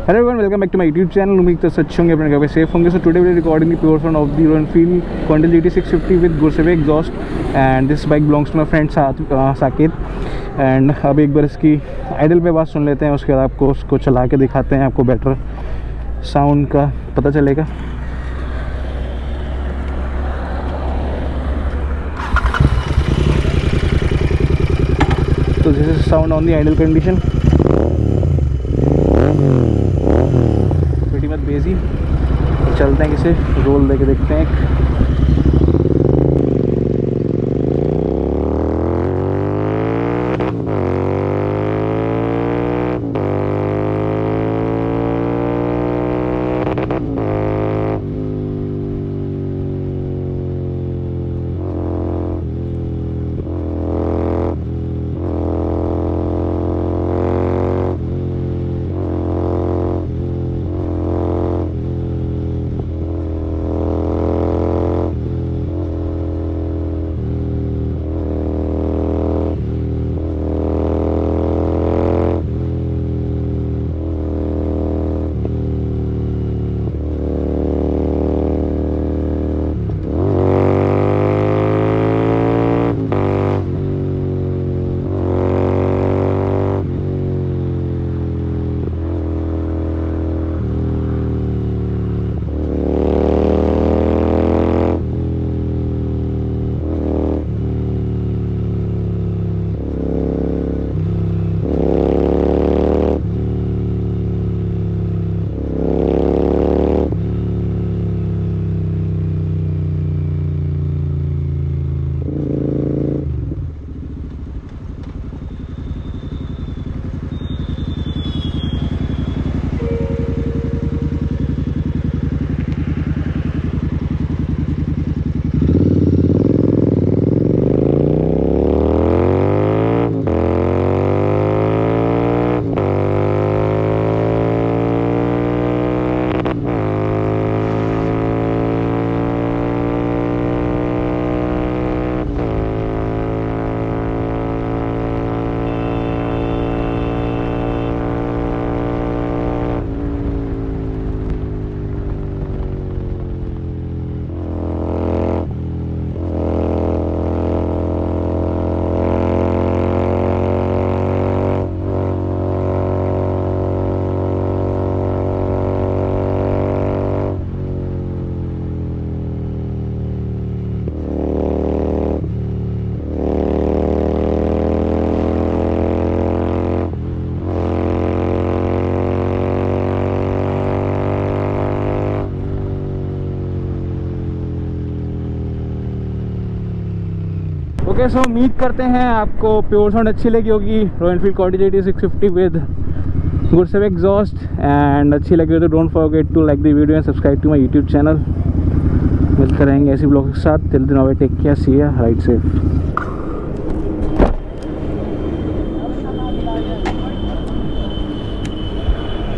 Hello everyone, welcome back to my YouTube channel. उम्मीद तो अच्छे होंगे, अपने घर पे सेफ होंगे. So today we are recording the pure sound of the Royal Enfield Continental GT 650 with Gursave exhaust, and this bike belongs to my friend Saqib. And अब एक बार इसकी आइडल पे बात सुन लेते हैं, उसके बाद आपको उसको चला के दिखाते हैं, आपको बेटर साउंड का पता चलेगा. तो this is sound on the ideal condition. pretty much बेजी. चलते हैं, किसे रोल देके देखते हैं. ओके, सो उम्मीद करते हैं आपको प्योर साउंड अच्छी लगी होगी. Royal Enfield Continental GT 650 with Gursev exhaust and अच्छी लगी हो तो don't forget to like the video and subscribe to my YouTube channel. मिलते रहेंगे ऐसी ब्लॉग के साथ. Till then take care, see you, ride safe.